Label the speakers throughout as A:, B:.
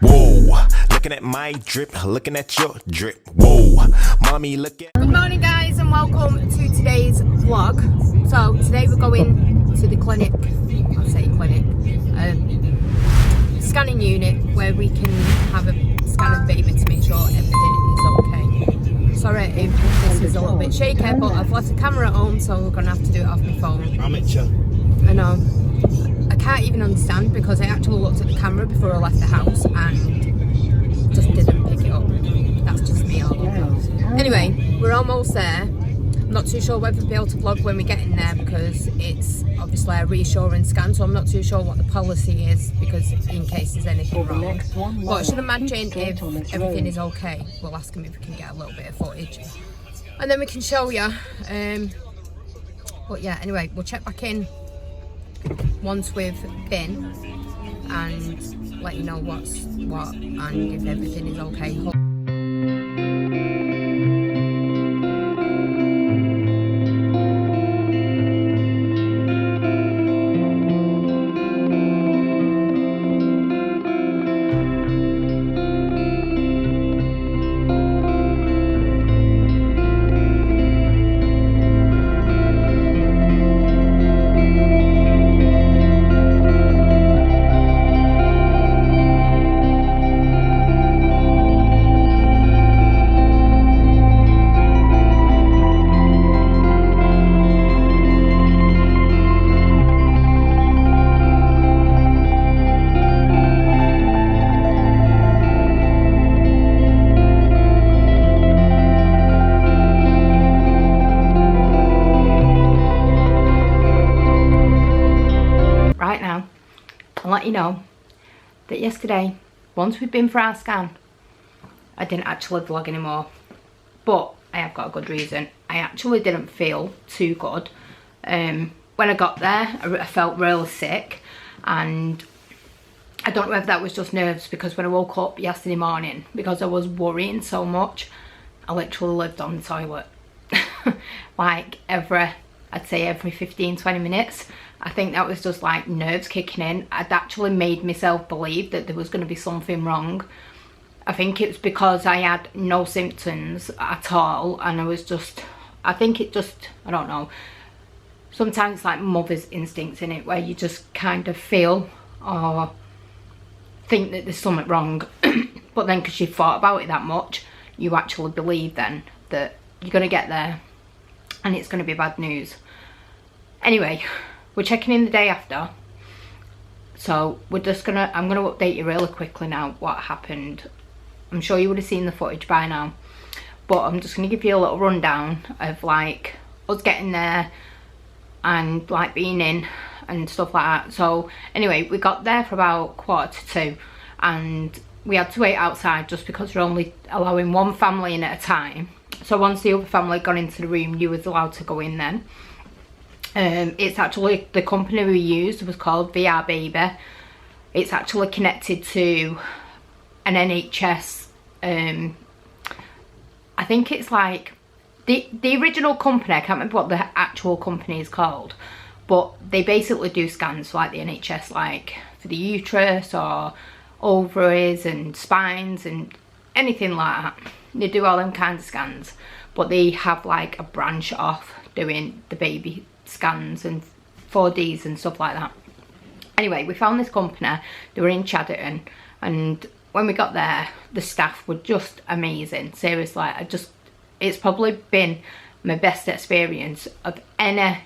A: Whoa, looking at my drip, looking at your drip. Whoa, mommy, look at.
B: Good morning, guys, and welcome to today's vlog. So today we're going to the clinic. I'll say clinic, scanning unit where we can have a scan of baby to make sure everything is okay. Sorry if this is a little bit shaky, but I've left the camera at home, so we're gonna have to do it off my phone.
A: Amateur.
B: I know. I can't even understand because I actually looked at the camera before I left the house and just didn't pick it up. That's just me all over. Anyway, we're almost there. I'm not too sure whether we'll be able to vlog when we get in there because it's obviously a reassuring scan, so I'm not too sure what the policy is because in case there's anything wrong. But I should imagine if everything is okay, we'll ask him if we can get a little bit of footage and then we can show you. But yeah, anyway, we'll check back in once we've been and let you know what's what and if everything is okay. Right now, I'll let you know that yesterday, once we'd been for our scan, I didn't actually vlog anymore. But I have got a good reason. I actually didn't feel too good. When I got there, I felt really sick. And I don't know if that was just nerves because when I woke up yesterday morning, because I was worrying so much, I literally lived on the toilet. Like I'd say every 15-20 minutes. I think that was just like nerves kicking in. I'd actually made myself believe that there was going to be something wrong. I think it was because I had no symptoms at all and I was just, I think it just, I don't know. Sometimes it's like mother's instincts in it where you just kind of feel or think that there's something wrong. But then because you've thought about it that much, you actually believe then that you're going to get there and it's going to be bad news. Anyway, we're checking in the day after, so we're just gonna, I'm gonna update you really quickly now what happened. I'm sure you would have seen the footage by now, but I'm just gonna give you a little rundown of like us getting there and like being in and stuff like that. So anyway, we got there for about 1:45 and we had to wait outside just because we're only allowing one family in at a time. So once the other family got into the room, you was allowed to go in then. It's actually, the company we used was called VR Baby. It's actually connected to an NHS, I think it's like, the original company, I can't remember what the actual company is called, but they basically do scans like the NHS, like for the uterus or ovaries and spines and anything like that. They do all them kinds of scans, but they have like a branch off doing the baby scans and 4Ds and stuff like that. Anyway, we found this company. They were in Chadderton, and when we got there, the staff were just amazing. Seriously, it's probably been my best experience of any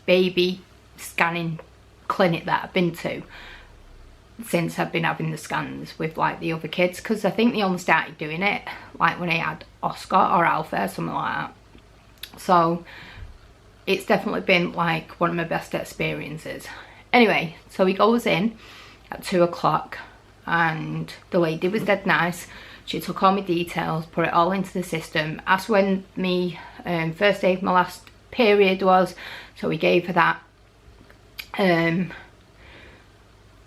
B: baby scanning clinic that I've been to since I've been having the scans with like the other kids, because I think they only started doing it like when I had Oscar or Alpha or something like that. So it's definitely been like one of my best experiences. Anyway, so he goes in at 2 o'clock and the lady was dead nice. She took all my details, put it all into the system, asked when me first day of my last period was, so we gave her that.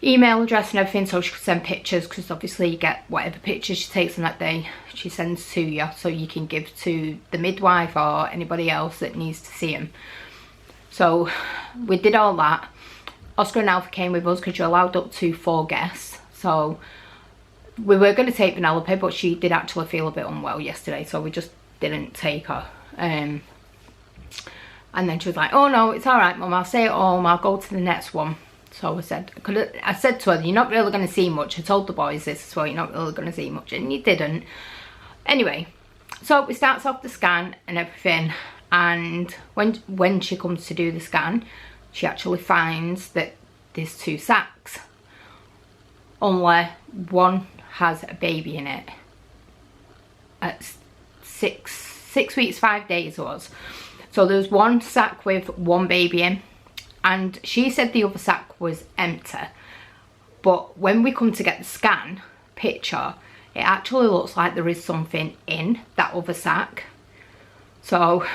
B: Email address and everything so she could send pictures, because obviously you get whatever pictures she takes on that day she sends to you, so you can give to the midwife or anybody else that needs to see him. So we did all that. Oscar and Alpha came with us because you're allowed up to 4 guests, So we were going to take Vanellope, but she did actually feel a bit unwell yesterday, so we just didn't take her. And then she was like, oh no, it's all right, Mum, I'll stay at home, I'll go to the next one. So I said to her, you're not really going to see much. I told the boys this as well, you're not really going to see much, and you didn't. Anyway, so we starts off the scan and everything, and when she comes to do the scan, she actually finds that there's 2 sacs. Only one has a baby in it. At 6 weeks 5 days it was. So there's 1 sac with 1 baby in, and she said the other sac was empty. But when we come to get the scan picture, it actually looks like there is something in that other sac. So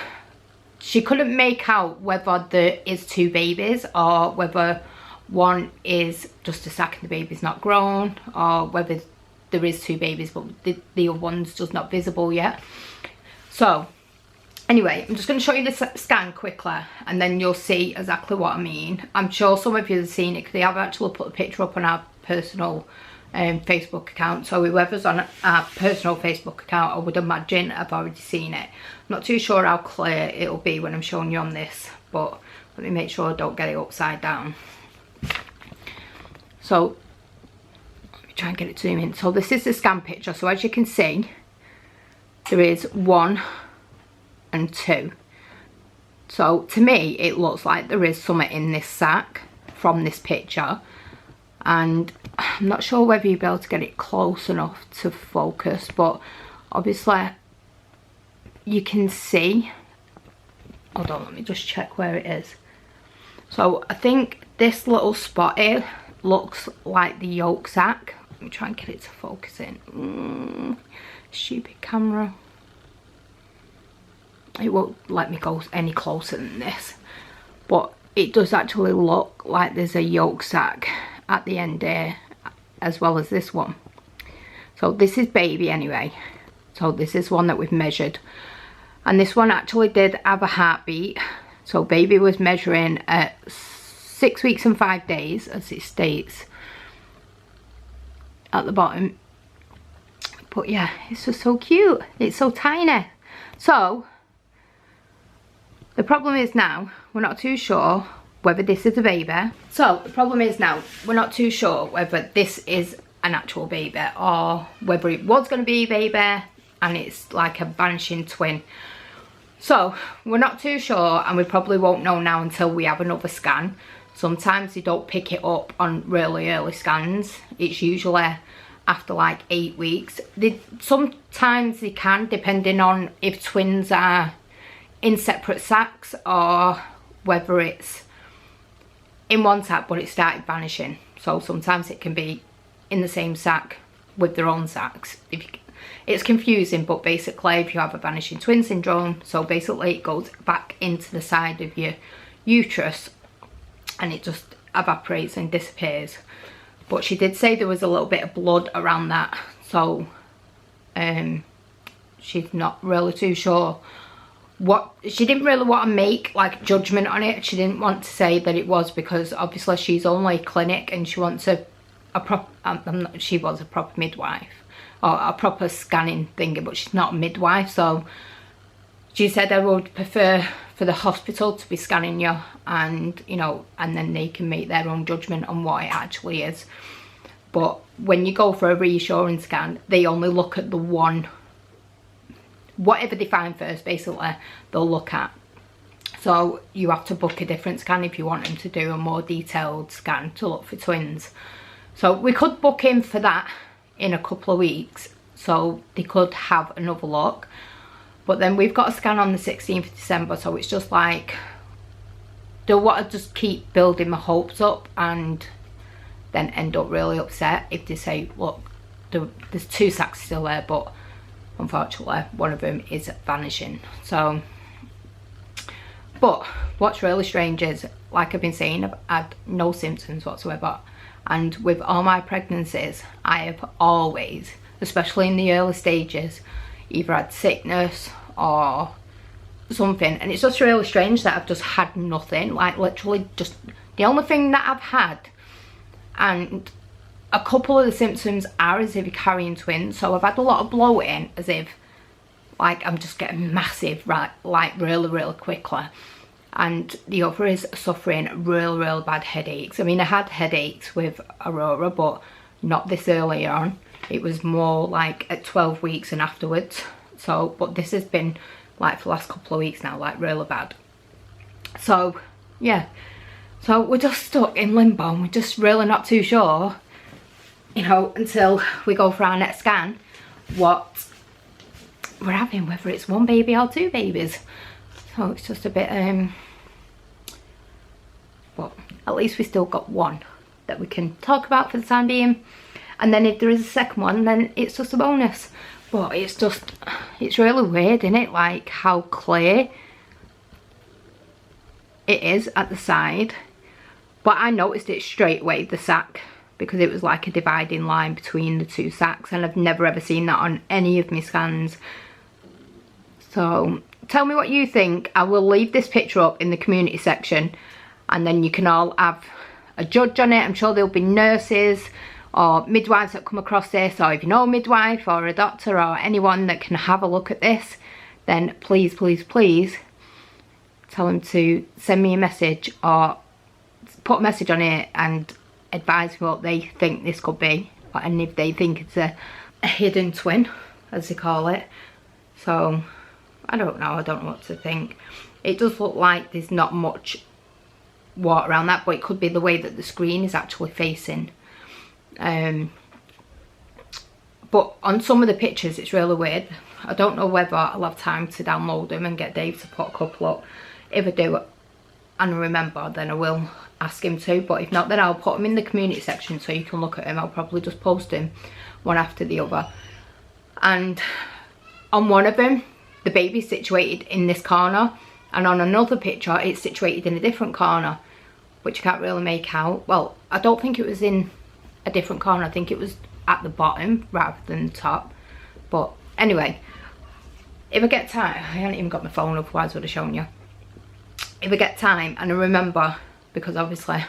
B: she couldn't make out whether there is 2 babies or whether one is just a sac and the baby's not grown, or whether there is 2 babies but the other one's just not visible yet. So anyway, I'm just going to show you the scan quickly and then you'll see exactly what I mean. I'm sure some of you have seen it because they have actually put a picture up on our personal Facebook account. So whoever's on our personal Facebook account, I would imagine I've already seen it. I'm not too sure how clear it'll be when I'm showing you on this, but let me make sure I don't get it upside down. So let me try and get it to zoom in. So this is the scan picture. So as you can see, there is 1 and 2. So to me it looks like there is something in this sac from this picture, and I'm not sure whether you'll be able to get it close enough to focus, but obviously you can see, hold on, let me just check where it is. So I think this spot here looks like the yolk sac. Let me try and get it to focus in. Stupid camera. It won't let me go any closer than this, but it does actually look like there's a yolk sac at the end there, as well as this one. So this is baby anyway. So this is one that we've measured, and this one actually did have a heartbeat. So baby was measuring at 6 weeks and 5 days, as it states at the bottom. But yeah, it's just so cute. It's so tiny. So the problem is now we're not too sure whether this is a baby. So the problem is now we're not too sure whether this is an actual baby or whether it was going to be a baby and it's like a vanishing twin. So we're not too sure, and we probably won't know now until we have another scan. Sometimes they don't pick it up on really early scans. It's usually after like 8 weeks. Sometimes they can, depending on if twins are in separate sacs or whether it's in one sac but it started vanishing. So sometimes it can be in the same sac with their own sacs. It's confusing, but basically if you have a vanishing twin syndrome, so basically it goes back into the side of your uterus and it just evaporates and disappears. But she did say there was a little bit of blood around that, so she's not really too sure what. She didn't really want to make like judgment on it. She didn't want to say that it was, because obviously she's only clinic and she wants she was a proper midwife or a proper scanning thingy, but she's not a midwife. So she said I would prefer for the hospital to be scanning you, and you know, and then they can make their own judgment on what it actually is. But when you go for a reassuring scan, they only look at the one, whatever they find first, basically they'll look at. So you have to book a different scan if you want them to do a more detailed scan to look for twins. So we could book in for that in a couple of weeks, so they could have another look. But then we've got a scan on the 16th of December, so it's just like, do I want to just keep building my hopes up and then end up really upset if they say, look, there's 2 sacs still there, but unfortunately one of them is vanishing. So, but what's really strange is, like I've been saying, I've had no symptoms whatsoever, and with all my pregnancies I have always, especially in the early stages, either had sickness or something. And it's just really strange that I've just had nothing, like literally just the only thing that I've had, and a couple of the symptoms are as if you're carrying twins. So I've had a lot of bloating, as if like I'm just getting massive, right, like really quickly. And the other is suffering real bad headaches. I mean, I had headaches with Aurora, but not this early on. It was more like at 12 weeks and afterwards. So, but this has been like for the last couple of weeks now, like really bad. So, yeah. So we're just stuck in limbo. We're just really not too sure, you know, until we go for our next scan, what we're having, whether it's one baby or two babies. So it's just a bit, but at least we still got one that we can talk about for the time being. And then if there is a second one, then it's just a bonus. But it's just, it's really weird, isn't it? Like how clear it is at the side. But I noticed it straight away, the sac, because it was like a dividing line between the two sacs, and I've never ever seen that on any of my scans. So tell me what you think. I will leave this picture up in the community section, and then you can all have a judge on it. I'm sure there'll be nurses or midwives that come across this, or if you know a midwife or a doctor or anyone that can have a look at this, then please tell them to send me a message or put a message on it and advise me what they think this could be, and if they think it's a hidden twin, as they call it. So I don't know what to think. It does look like there's not much water around that, but it could be the way that the screen is actually facing. But on some of the pictures it's really weird. I don't know whether I'll have time to download them and get Dave to put a couple up. If I do and remember, then I will ask him to, but if not, then I'll put them in the community section so you can look at them. I'll probably just post them one after the other. And on one of them, the baby's situated in this corner, and on another picture it's situated in a different corner, which I can't really make out. Well, I don't think it was in a different corner, I think it was at the bottom rather than the top. But anyway, if I get time, I haven't even got my phone, otherwise I would have shown you. If I get time and I remember, because obviously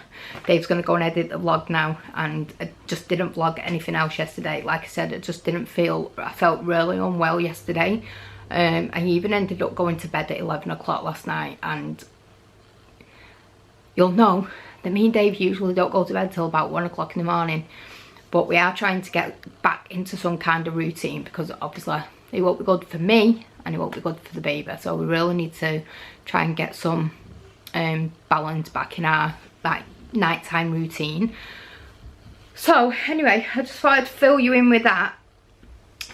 B: Dave's going to go and edit the vlog now, and I just didn't vlog anything else yesterday. Like I said, I just didn't feel, I felt really unwell yesterday. I even ended up going to bed at 11 o'clock last night, and you'll know that me and Dave usually don't go to bed till about 1 o'clock in the morning, but we are trying to get back into some kind of routine, because obviously it won't be good for me and it won't be good for the baby. So we really need to try and get some balance back in our like nighttime routine. So anyway, I just thought I'd fill you in with that.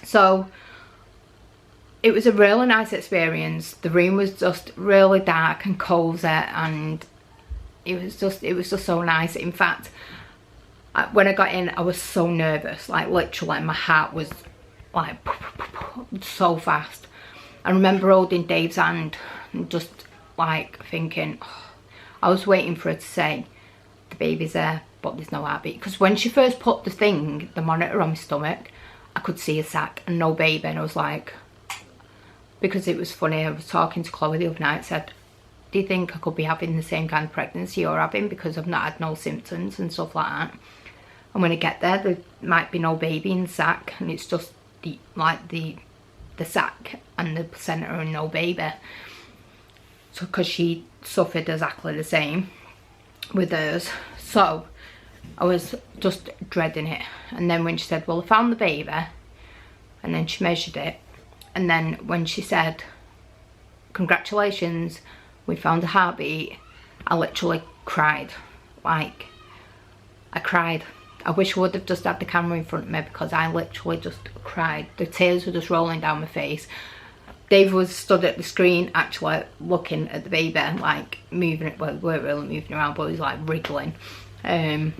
B: So it was a really nice experience. The room was just really dark and cozy, and it was just so nice. In fact, when I got in, I was so nervous, like literally my heart was like so fast. I remember holding Dave's hand and just like thinking, oh, I was waiting for her to say the baby's there, but there's no heartbeat. Because when she first put the monitor on my stomach, I could see a sac and no baby, and I was like, because it was funny, I was talking to Chloe the other night, said, do you think I could be having the same kind of pregnancy you're having, because I've not had no symptoms and stuff like that. And when I get there might be no baby in the sac, and it's just the sac and the placenta and no baby. So because she suffered exactly the same with hers, so I was just dreading it. And then when she said, well, I found the baby, and then she measured it, and then when she said, congratulations, we found a heartbeat, I literally cried. Like, I cried. I wish I would have just had the camera in front of me, because I literally just cried. The tears were just rolling down my face. Dave was stood at the screen actually looking at the baby, like moving it. Well, we weren't really moving around, but he was like wriggling. But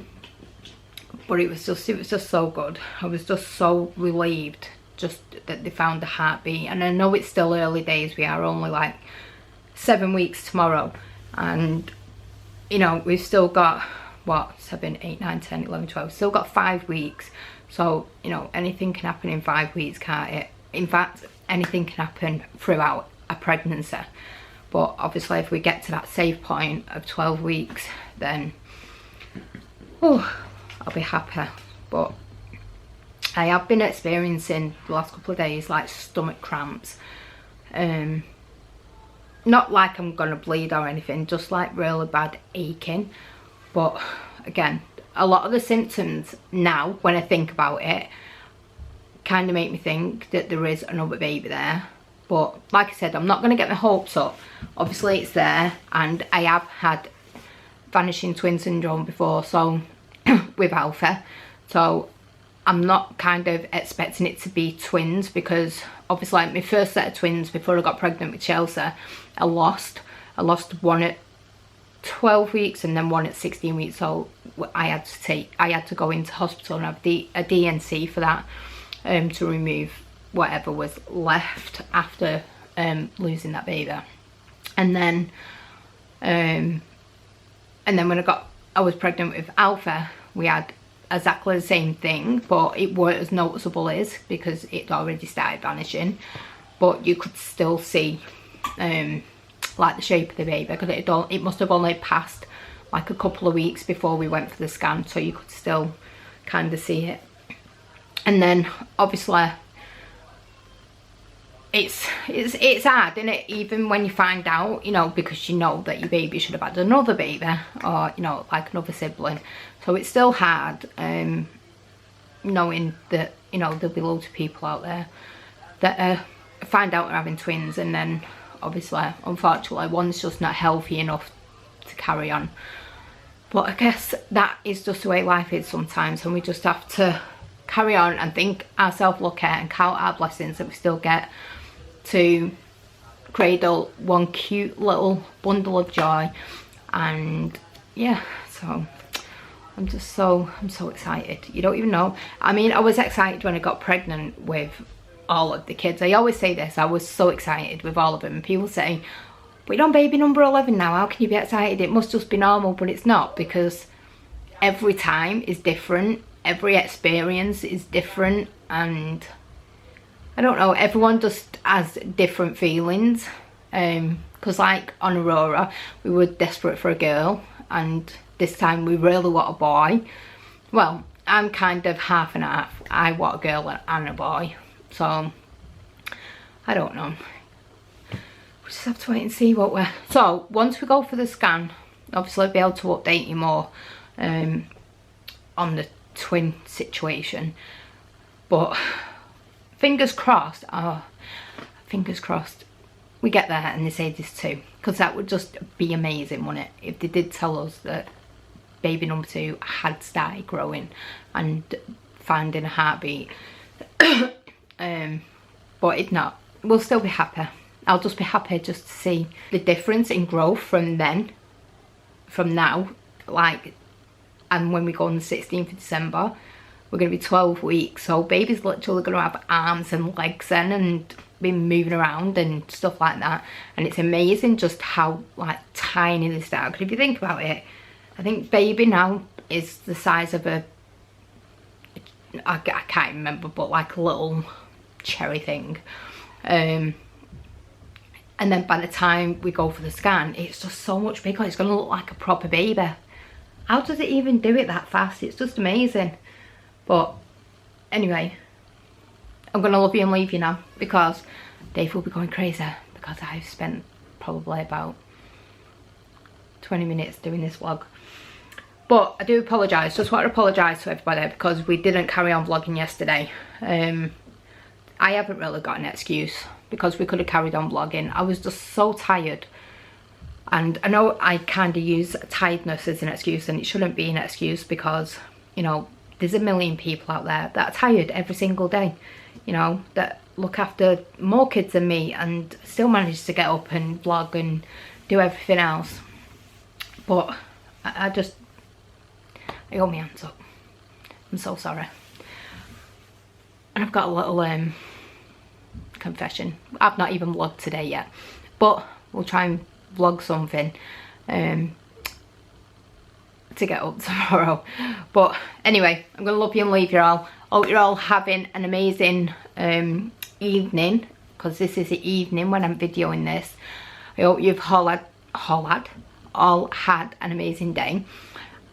B: it was just so good. I was just so relieved just that they found the heartbeat. And I know it's still early days, we are only like 7 weeks tomorrow, and you know, we've still got what, 7, 8, 9, 10, 11, 12, still got 5 weeks. So you know, anything can happen in 5 weeks, can't it? In fact, anything can happen throughout a pregnancy. But obviously if we get to that safe point of 12 weeks, then oh, I'll be happy. but I have been experiencing the last couple of days like stomach cramps. Not like I'm gonna bleed or anything, just like really bad aching. But again, a lot of the symptoms now, when I think about it, kind of make me think that there is another baby there. But like I said, I'm not gonna get my hopes up. Obviously it's there, and I have had vanishing twin syndrome before, so with Alpha, so I'm not kind of expecting it to be twins, because obviously like my first set of twins before I got pregnant with Chelsea, I lost one at 12 weeks and then one at 16 weeks, so I had to go into hospital and have a DNC for that, to remove whatever was left after losing that baby. And then when I was pregnant with Alpha, we had exactly the same thing, but it weren't as noticeable as, because it already started vanishing, but you could still see like the shape of the baby, because it must have only passed like a couple of weeks before we went for the scan, so you could still kind of see it. And then obviously it's hard, isn't it, even when you find out, you know, because you know that your baby should have had another baby, or, you know, like another sibling. So it's still hard, knowing that, you know, there'll be loads of people out there that find out they're having twins, and then obviously, unfortunately, one's just not healthy enough to carry on. But I guess that is just the way life is sometimes, and we just have to carry on and think ourselves lucky and count our blessings that we still get to cradle one cute little bundle of joy. And yeah, so I'm so excited. You don't even know. I mean, I was excited when I got pregnant with all of the kids. I always say this, I was so excited with all of them, and people say, but you're on baby number 11 now, how can you be excited? It must just be normal. But it's not, because every time is different, every experience is different, and I don't know, everyone just has different feelings. Because like on Aurora, we were desperate for a girl, and this time we really want a boy. Well, I'm kind of half and half. I want a girl and a boy, so I don't know. We just have to wait and see what we're... So once we go for the scan, obviously I'll be able to update you more on the twin situation. But fingers crossed, fingers crossed we get there and they say this too, because that would just be amazing, wouldn't it, if they did tell us that baby number 2 had started growing and finding a heartbeat. But if not, we'll still be happy. I'll just be happy just to see the difference in growth from now, like, and when we go on the 16th of December, we're going to be 12 weeks, so baby's literally going to have arms and legs then, and be moving around and stuff like that. And it's amazing just how like tiny they start. Because if you think about it, I think baby now is the size of a, I can't remember, but like a little cherry thing. And then by the time we go for the scan, it's just so much bigger. It's going to look like a proper baby. How does it even do it that fast? It's just amazing. But anyway, I'm going to love you and leave you now, because Dave will be going crazy, because I've spent probably about 20 minutes doing this vlog. But I do apologise, just want to apologise to everybody, because we didn't carry on vlogging yesterday. I haven't really got an excuse, because we could have carried on vlogging. I was just so tired, and I know I kind of use tiredness as an excuse, and it shouldn't be an excuse, because, you know, there's a million people out there that are tired every single day, you know, that look after more kids than me and still manage to get up and vlog and do everything else. But I hold my hands up. I'm so sorry. And I've got a little confession. I've not even vlogged today yet, but we'll try and vlog something to get up tomorrow. But anyway, I'm gonna love you and leave you all. Hope you're all having an amazing evening, because this is the evening when I'm videoing this. I hope you've all had an amazing day.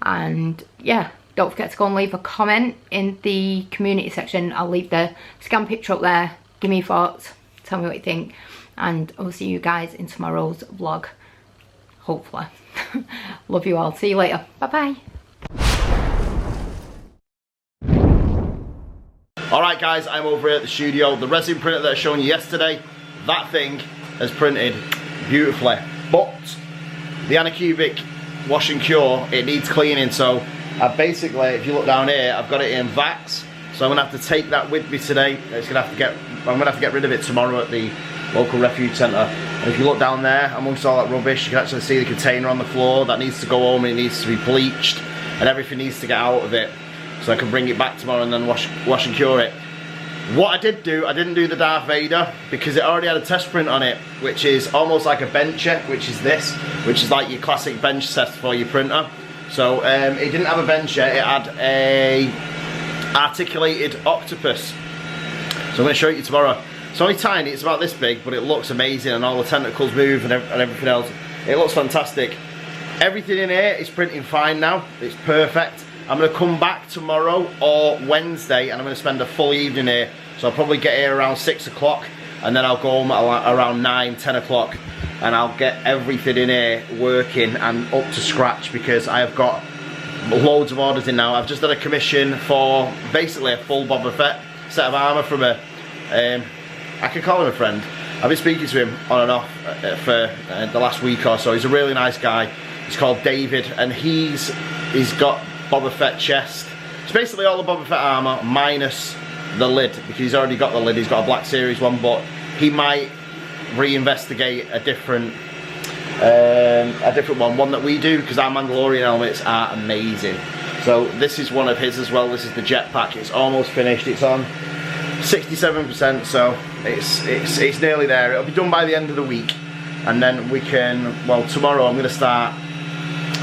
B: And yeah, don't forget to go and leave a comment in the community section. I'll leave the scan picture up there. Give me your thoughts, tell me what you think, and I'll see you guys in tomorrow's vlog, hopefully. Love you all. See you later. Bye bye.
C: Alright guys, I'm over here at the studio. The resin printer that I showed you yesterday, that thing has printed beautifully. But the Anycubic wash and cure, it needs cleaning. So I basically, if you look down here, I've got it in Vax. So I'm gonna have to take that with me today. I'm gonna have to get rid of it tomorrow at the local refuge centre. And if you look down there, amongst all that rubbish, you can actually see the container on the floor. That needs to go home and it needs to be bleached. And everything needs to get out of it. So I can bring it back tomorrow and then wash and cure it. What I did do, I didn't do the Darth Vader because it already had a test print on it, which is almost like a bencher, which is this, which is like your classic bench test for your printer. So it didn't have a bencher, it had a articulated octopus. So I'm going to show it you tomorrow. It's only tiny, it's about this big, but it looks amazing and all the tentacles move and everything else. It looks fantastic. Everything in here is printing fine now, it's perfect. I'm going to come back tomorrow or Wednesday and I'm going to spend a full evening here. So I'll probably get here around 6 o'clock and then I'll go home at around 9, 10 o'clock and I'll get everything in here working and up to scratch because I have got loads of orders in now. I've just done a commission for basically a full Boba Fett set of armour from a, I can call him a friend. I've been speaking to him on and off for the last week or so. He's a really nice guy. He's called David and he's got Boba Fett chest. It's basically all the Boba Fett armour minus the lid because he's already got the lid. He's got a Black Series one, but he might reinvestigate a different one that we do because our Mandalorian helmets are amazing. So this is one of his as well. This is the jetpack. It's almost finished. It's on 67%, so it's nearly there. It'll be done by the end of the week, and then we can. Well, tomorrow I'm going to start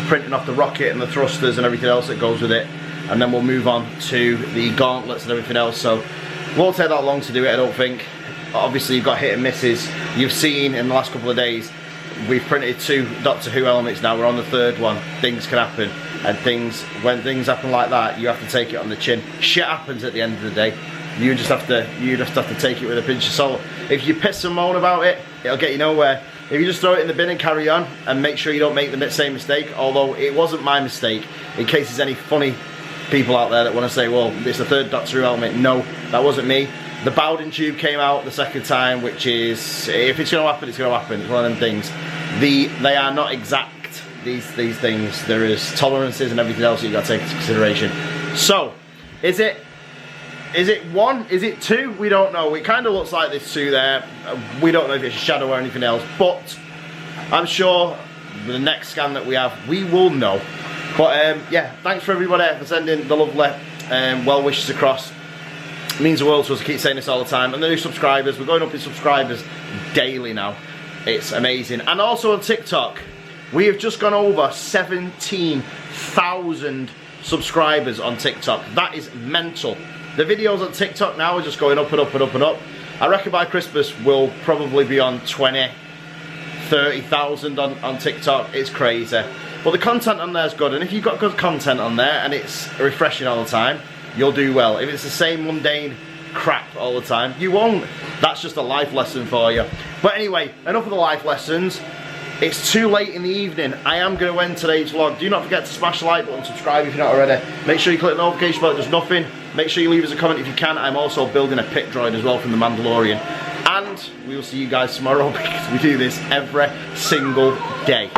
C: printing off the rocket and the thrusters and everything else that goes with it, and then we'll move on to the gauntlets and everything else. So it won't take that long to do it, I don't think. Obviously you've got hit and misses. You've seen in the last couple of days we've printed 2 Doctor Who helmets now. We're on the 3rd one. Things can happen, and when things happen like that, you have to take it on the chin. Shit happens at the end of the day. You just have to take it with a pinch of salt. If you piss and moan about it, it'll get you nowhere. If you just throw it in the bin and carry on and make sure you don't make the same mistake, although it wasn't my mistake, in case there's any funny people out there that want to say, well, it's the 3rd Doctor Who helmet. No, that wasn't me. The Bowden tube came out the 2nd time, which is, if it's going to happen, it's going to happen. It's one of them things. They are not exact, these things. There is tolerances and everything else that you've got to take into consideration. So, is it 1? Is it 2? We don't know. It kind of looks like there's 2 there. We don't know if it's a shadow or anything else, but I'm sure the next scan that we have, we will know. But yeah, thanks for everybody for sending the lovely well wishes across. It means the world to us. I keep saying this all the time. And the new subscribers, we're going up in subscribers daily now. It's amazing. And also on TikTok, we have just gone over 17,000 subscribers on TikTok. That is mental. The videos on TikTok now are just going up and up and up and up. I reckon by Christmas we'll probably be on 20, 30,000 on TikTok. It's crazy. But the content on there is good, and if you've got good content on there and it's refreshing all the time, you'll do well. If it's the same mundane crap all the time, you won't. That's just a life lesson for you. But anyway, enough of the life lessons. It's too late in the evening. I am going to end today's vlog. Do not forget to smash the like button, subscribe if you're not already. Make sure you click the notification bell, it does nothing. Make sure you leave us a comment if you can. I'm also building a pit droid as well from the Mandalorian. And we will see you guys tomorrow because we do this every single day.